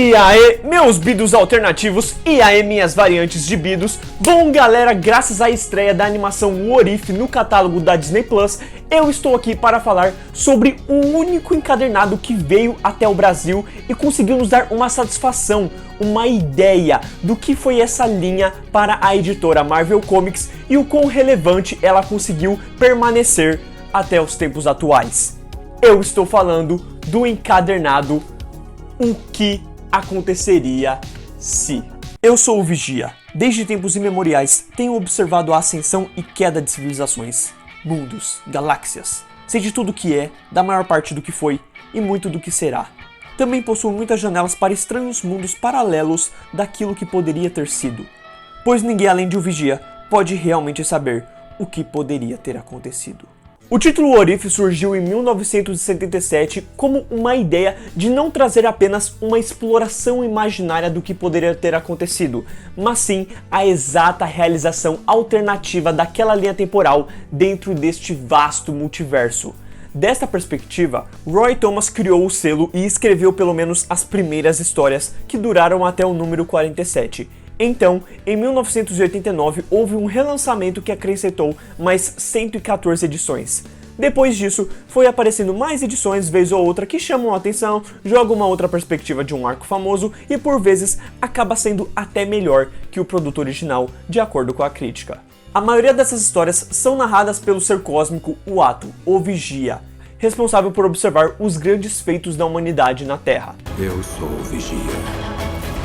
E aí, meus bidos alternativos, e aí minhas variantes de bidos. Bom galera, graças à estreia da animação What If no catálogo da Disney Plus, eu estou aqui para falar sobre o único encadernado que veio até o Brasil e conseguiu nos dar uma satisfação, uma ideia do que foi essa linha para a editora Marvel Comics e o quão relevante ela conseguiu permanecer até os tempos atuais. Eu estou falando do encadernado O Que Aconteceria Se. Eu sou o Vigia. Desde tempos imemoriais, tenho observado a ascensão e queda de civilizações, mundos, galáxias. Sei de tudo que é, da maior parte do que foi e muito do que será. Também possuo muitas janelas para estranhos mundos paralelos daquilo que poderia ter sido. Pois ninguém além de o Vigia pode realmente saber o que poderia ter acontecido. O título What If surgiu em 1977 como uma ideia de não trazer apenas uma exploração imaginária do que poderia ter acontecido, mas sim a exata realização alternativa daquela linha temporal dentro deste vasto multiverso. Desta perspectiva, Roy Thomas criou o selo e escreveu pelo menos as primeiras histórias, que duraram até o número 47. Então, em 1989, houve um relançamento que acrescentou mais 114 edições. Depois disso, foi aparecendo mais edições vez ou outra que chamam a atenção, jogam uma outra perspectiva de um arco famoso e por vezes acaba sendo até melhor que o produto original, de acordo com a crítica. A maioria dessas histórias são narradas pelo ser cósmico Uatu, o Vigia, responsável por observar os grandes feitos da humanidade na Terra. Eu sou o Vigia.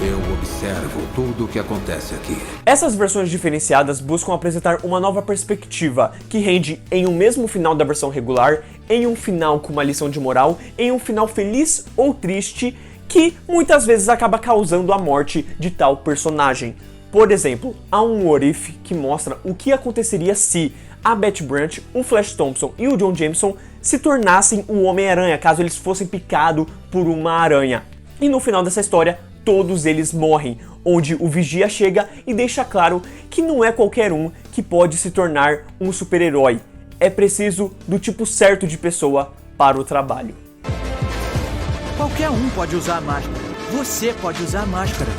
Eu observo tudo o que acontece aqui. Essas versões diferenciadas buscam apresentar uma nova perspectiva, que rende em um mesmo final da versão regular, em um final com uma lição de moral, em um final feliz ou triste, que muitas vezes acaba causando a morte de tal personagem. Por exemplo, há um What If que mostra o que aconteceria se a Betty Brant, o Flash Thompson e o John Jameson se tornassem o Homem-Aranha, caso eles fossem picados por uma aranha. E no final dessa história, todos eles morrem, onde o Vigia chega e deixa claro que não é qualquer um que pode se tornar um super-herói. É preciso do tipo certo de pessoa para o trabalho. Qualquer um pode usar a máscara. Você pode usar a máscara.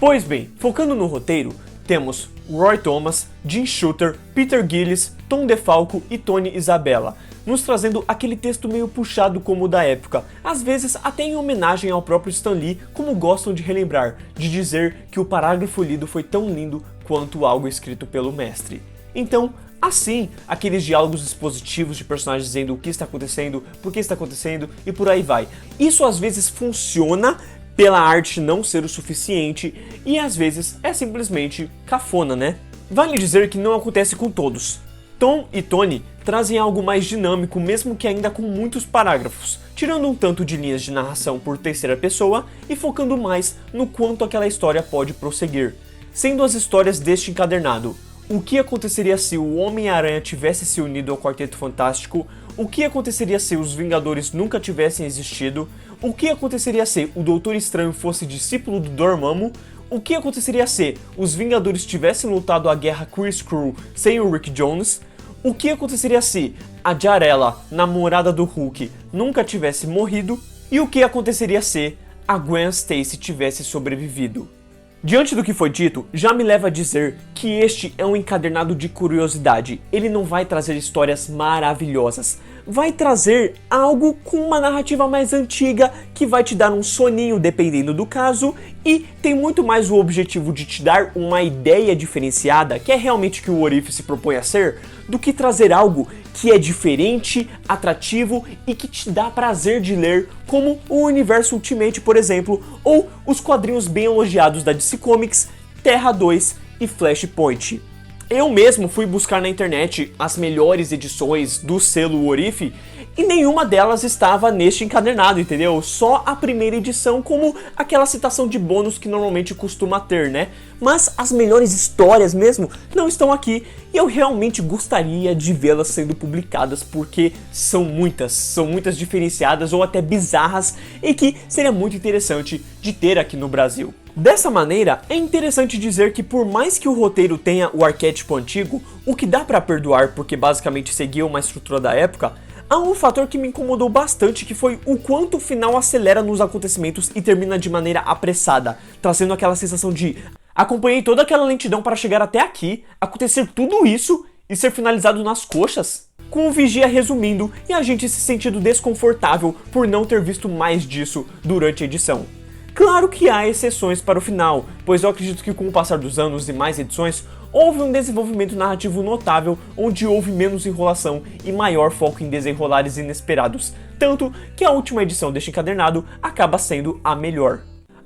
Pois bem, focando no roteiro, temos Roy Thomas, Jim Shooter, Peter Gillis, Tom DeFalco e Tony Isabella, nos trazendo aquele texto meio puxado como o da época, às vezes até em homenagem ao próprio Stan Lee, como gostam de relembrar, de dizer que o parágrafo lido foi tão lindo quanto algo escrito pelo mestre. Então, assim, aqueles diálogos expositivos de personagens dizendo o que está acontecendo, por que está acontecendo e por aí vai. Isso às vezes funciona pela arte não ser o suficiente e às vezes é simplesmente cafona, né? Vale dizer que não acontece com todos. Tom e Tony trazem algo mais dinâmico, mesmo que ainda com muitos parágrafos, tirando um tanto de linhas de narração por terceira pessoa e focando mais no quanto aquela história pode prosseguir. Sendo as histórias deste encadernado: o que aconteceria se o Homem-Aranha tivesse se unido ao Quarteto Fantástico? O que aconteceria se os Vingadores nunca tivessem existido? O que aconteceria se o Doutor Estranho fosse discípulo do Dormammu? O que aconteceria se os Vingadores tivessem lutado a guerra Kree-Skrull sem o Rick Jones? O que aconteceria se a Jarella, namorada do Hulk, nunca tivesse morrido? E o que aconteceria se a Gwen Stacy tivesse sobrevivido? Diante do que foi dito, já me leva a dizer que este é um encadernado de curiosidade. Ele não vai trazer histórias maravilhosas, vai trazer algo com uma narrativa mais antiga que vai te dar um soninho dependendo do caso e tem muito mais o objetivo de te dar uma ideia diferenciada, que é realmente o que o What If se propõe a ser, do que trazer algo que é diferente, atrativo e que te dá prazer de ler, como o Universo Ultimate, por exemplo, ou os quadrinhos bem elogiados da DC Comics, Terra 2 e Flashpoint. Eu mesmo fui buscar na internet as melhores edições do selo What If e nenhuma delas estava neste encadernado, entendeu? Só a primeira edição como aquela citação de bônus que normalmente costuma ter, né? Mas as melhores histórias mesmo não estão aqui e eu realmente gostaria de vê-las sendo publicadas porque são muitas diferenciadas ou até bizarras e que seria muito interessante de ter aqui no Brasil. Dessa maneira, é interessante dizer que por mais que o roteiro tenha o arquétipo antigo, o que dá pra perdoar porque basicamente seguia uma estrutura da época, Há um fator que me incomodou bastante, que foi o quanto o final acelera nos acontecimentos e termina de maneira apressada, trazendo aquela sensação de acompanhei toda aquela lentidão para chegar até aqui, acontecer tudo isso e ser finalizado nas coxas. Com o Vigia resumindo e a gente se sentindo desconfortável por não ter visto mais disso durante a edição. Claro que há exceções para o final, pois eu acredito que com o passar dos anos e mais edições, houve um desenvolvimento narrativo notável, onde houve menos enrolação e maior foco em desenrolares inesperados, tanto que a última edição deste encadernado acaba sendo a melhor.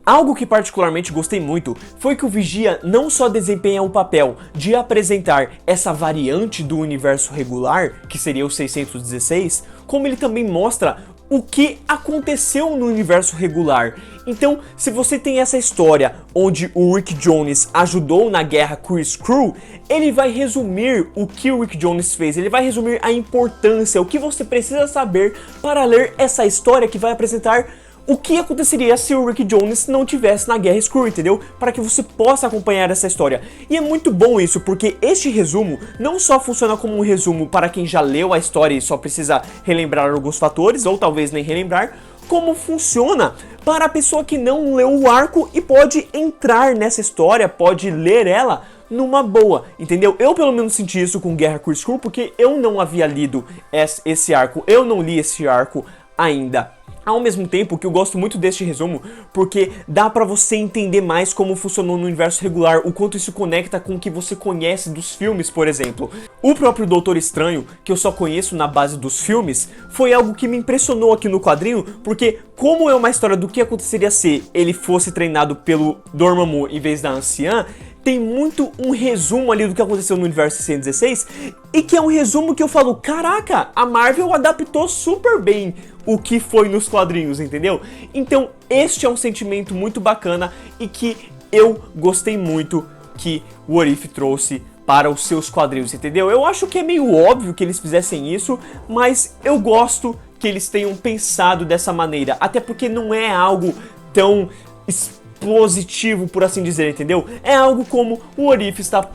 Algo que particularmente gostei muito foi que o Vigia não só desempenha o papel de apresentar essa variante do universo regular, que seria o 616, como ele também mostra o que aconteceu no universo regular. Então, se você tem essa história onde o Rick Jones ajudou na guerra Kree-Skrull, ele vai resumir o que o Rick Jones fez, ele vai resumir a importância, o que você precisa saber para ler essa história que vai apresentar o que aconteceria se o Rick Jones não tivesse na Guerra Skrull, entendeu? Para que você possa acompanhar essa história. E é muito bom isso, porque este resumo não só funciona como um resumo para quem já leu a história e só precisa relembrar alguns fatores, ou talvez nem relembrar, como funciona para a pessoa que não leu o arco e pode entrar nessa história, pode ler ela numa boa, entendeu? Eu pelo menos senti isso com Guerra Kree-Skrull, porque eu não havia lido esse arco, eu não li esse arco ainda. Ao mesmo tempo que eu gosto muito deste resumo, porque dá pra você entender mais como funcionou no universo regular, o quanto isso conecta com o que você conhece dos filmes, por exemplo. O próprio Doutor Estranho, que eu só conheço na base dos filmes, foi algo que me impressionou aqui no quadrinho, porque como é uma história do que aconteceria se ele fosse treinado pelo Dormammu em vez da anciã, tem muito um resumo ali do que aconteceu no universo 616, e que é um resumo que eu falo, caraca, a Marvel adaptou super bem o que foi nos quadrinhos, entendeu? Então este é um sentimento muito bacana e que eu gostei muito que o What If trouxe para os seus quadrinhos, entendeu? Eu acho que é meio óbvio que eles fizessem isso, mas eu gosto que eles tenham pensado dessa maneira, até porque não é algo tão explosivo, por assim dizer, entendeu? É algo como o What If está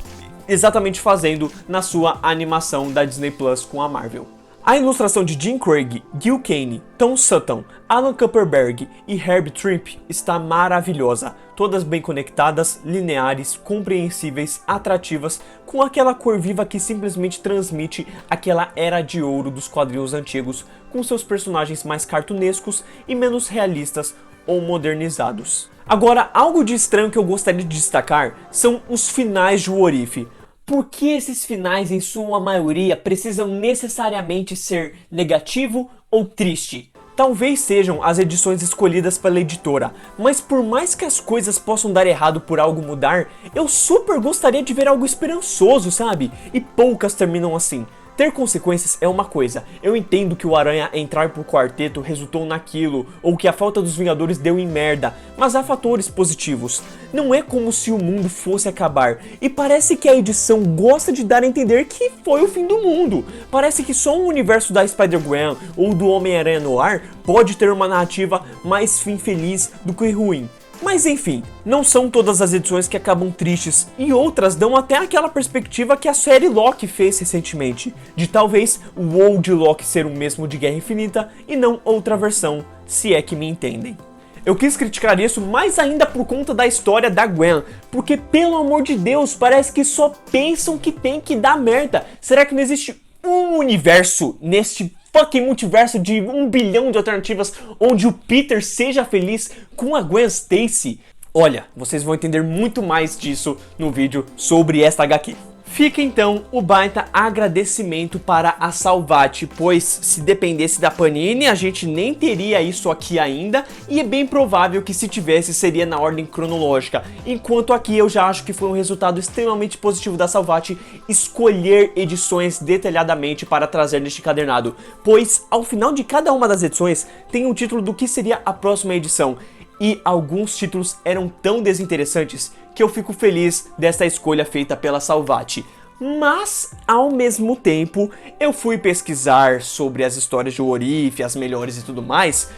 exatamente fazendo na sua animação da Disney Plus com a Marvel. A ilustração de Jim Craig, Gil Kane, Tom Sutton, Alan Kupperberg e Herb Trimpe está maravilhosa, todas bem conectadas, lineares, compreensíveis, atrativas, com aquela cor viva que simplesmente transmite aquela era de ouro dos quadrinhos antigos, com seus personagens mais cartunescos e menos realistas ou modernizados. Agora, algo de estranho que eu gostaria de destacar são os finais de What If. Por que esses finais, em sua maioria, precisam necessariamente ser negativo ou triste? Talvez sejam as edições escolhidas pela editora, mas por mais que as coisas possam dar errado por algo mudar, eu super gostaria de ver algo esperançoso, sabe? E poucas terminam assim. Ter consequências é uma coisa, eu entendo que o Aranha entrar pro quarteto resultou naquilo, ou que a falta dos Vingadores deu em merda, mas há fatores positivos. Não é como se o mundo fosse acabar, e parece que a edição gosta de dar a entender que foi o fim do mundo. Parece que só o universo da Spider-Gwen ou do Homem-Aranha no ar pode ter uma narrativa mais fim feliz do que ruim. Mas enfim, não são todas as edições que acabam tristes, e outras dão até aquela perspectiva que a série Loki fez recentemente, de talvez o old Loki ser o mesmo de Guerra Infinita e não outra versão, se é que me entendem. Eu quis criticar isso mais ainda por conta da história da Gwen, porque pelo amor de Deus, parece que só pensam que tem que dar merda. Será que não existe um universo neste fucking multiverso de 1 bilhão de alternativas onde o Peter seja feliz com a Gwen Stacy? Olha, vocês vão entender muito mais disso no vídeo sobre esta HQ. Fica então o baita agradecimento para a Salvat, pois se dependesse da Panini a gente nem teria isso aqui ainda, e é bem provável que se tivesse seria na ordem cronológica, enquanto aqui eu já acho que foi um resultado extremamente positivo da Salvat escolher edições detalhadamente para trazer neste encadernado, pois ao final de cada uma das edições tem um título do que seria a próxima edição, e alguns títulos eram tão desinteressantes que eu fico feliz desta escolha feita pela Salvat. Mas, ao mesmo tempo, eu fui pesquisar sobre as histórias de What If, as melhores e tudo mais,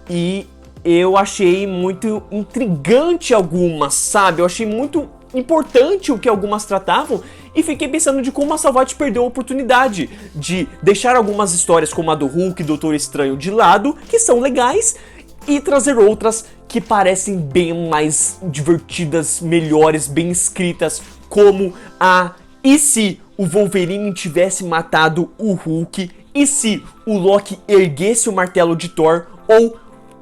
e eu achei muito intrigante algumas, sabe? Eu achei muito importante o que algumas tratavam, e fiquei pensando de como a Salvat perdeu a oportunidade de deixar algumas histórias como a do Hulk e Doutor Estranho de lado, que são legais, e trazer outras que parecem bem mais divertidas, melhores, bem escritas, como a "E se o Wolverine tivesse matado o Hulk? E se o Loki erguesse o martelo de Thor?" Ou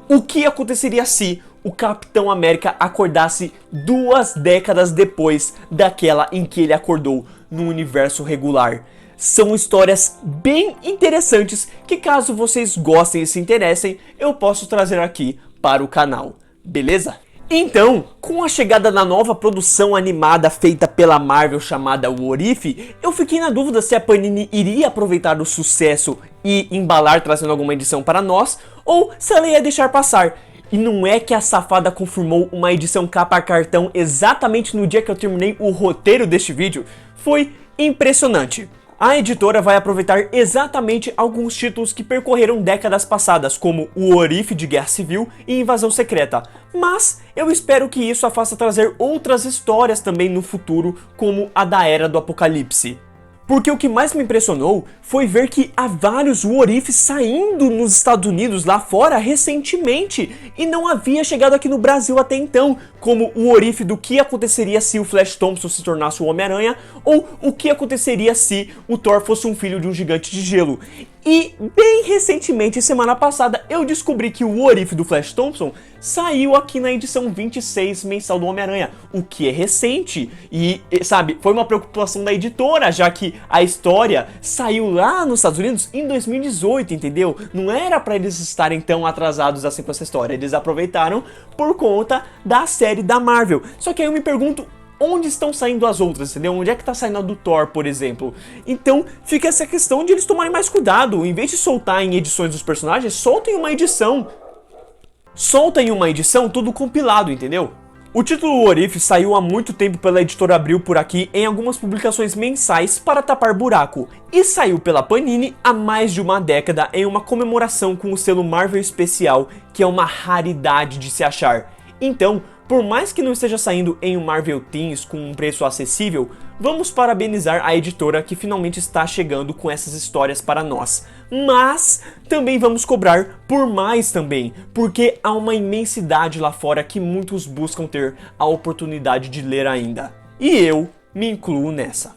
"O que aconteceria se o Capitão América acordasse 2 décadas depois daquela em que ele acordou no universo regular?" São histórias bem interessantes que, caso vocês gostem e se interessem, eu posso trazer aqui para o canal, beleza? Então, com a chegada da nova produção animada feita pela Marvel chamada What If, eu fiquei na dúvida se a Panini iria aproveitar o sucesso e embalar trazendo alguma edição para nós, ou se ela ia deixar passar. E não é que a safada confirmou uma edição capa cartão exatamente no dia que eu terminei o roteiro deste vídeo? Foi impressionante. A editora vai aproveitar exatamente alguns títulos que percorreram décadas passadas, como o What If de Guerra Civil e Invasão Secreta, mas eu espero que isso a faça trazer outras histórias também no futuro, como a da Era do Apocalipse. Porque o que mais me impressionou foi ver que há vários What Ifs saindo nos Estados Unidos lá fora recentemente e não havia chegado aqui no Brasil até então, como o What If do que aconteceria se o Flash Thompson se tornasse o Homem-Aranha, ou o que aconteceria se o Thor fosse um filho de um gigante de gelo. E bem recentemente, semana passada, eu descobri que o What If do Flash Thompson saiu aqui na edição 26 mensal do Homem-Aranha, o que é recente e, sabe, foi uma preocupação da editora, já que a história saiu lá nos Estados Unidos em 2018, entendeu? Não era pra eles estarem tão atrasados assim com essa história, eles aproveitaram por conta da série da Marvel. Só que aí eu me pergunto, onde estão saindo as outras, entendeu? Onde é que tá saindo a do Thor, por exemplo? Então fica essa questão de eles tomarem mais cuidado. Em vez de soltar em edições dos personagens, soltem uma edição. Soltem uma edição tudo compilado, entendeu? O título What If saiu há muito tempo pela editora Abril por aqui em algumas publicações mensais para tapar buraco, e saiu pela Panini há mais de uma década em uma comemoração com o selo Marvel Especial, que é uma raridade de se achar. Então, por mais que não esteja saindo em um Marvel Teens com um preço acessível, vamos parabenizar a editora que finalmente está chegando com essas histórias para nós. Mas também vamos cobrar por mais também, porque há uma imensidade lá fora que muitos buscam ter a oportunidade de ler ainda. E eu me incluo nessa.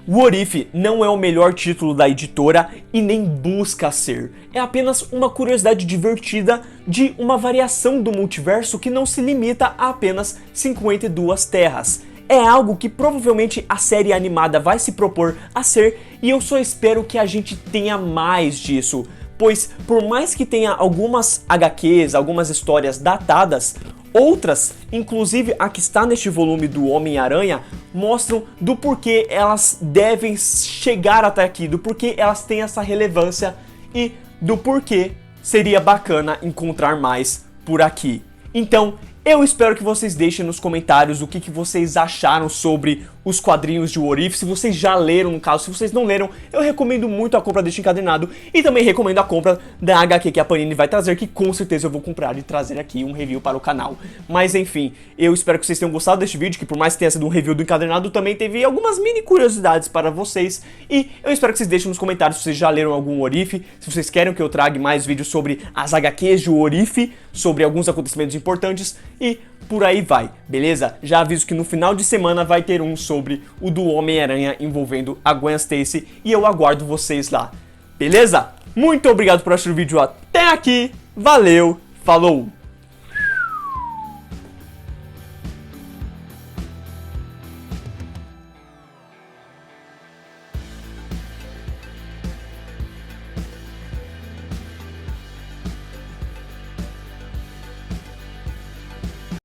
What If não é o melhor título da editora e nem busca ser. É apenas uma curiosidade divertida de uma variação do multiverso que não se limita a apenas 52 terras. É algo que provavelmente a série animada vai se propor a ser, e eu só espero que a gente tenha mais disso. Pois, por mais que tenha algumas HQs, algumas histórias datadas, outras, inclusive a que está neste volume do Homem-Aranha, mostram do porquê elas devem chegar até aqui, do porquê elas têm essa relevância e do porquê seria bacana encontrar mais por aqui. Então, eu espero que vocês deixem nos comentários o que vocês acharam sobre os quadrinhos de What If, se vocês já leram, no caso. Se vocês não leram, eu recomendo muito a compra deste encadernado e também recomendo a compra da HQ que a Panini vai trazer, que com certeza eu vou comprar e trazer aqui um review para o canal. Mas enfim, eu espero que vocês tenham gostado deste vídeo, que por mais que tenha sido um review do encadernado, também teve algumas mini curiosidades para vocês, e eu espero que vocês deixem nos comentários se vocês já leram algum What If, se vocês querem que eu traga mais vídeos sobre as HQs de What If, sobre alguns acontecimentos importantes, e por aí vai, beleza? Já aviso que no final de semana vai ter um sobre o do Homem-Aranha envolvendo a Gwen Stacy, e eu aguardo vocês lá, beleza? Muito obrigado por assistir o vídeo até aqui, valeu, falou!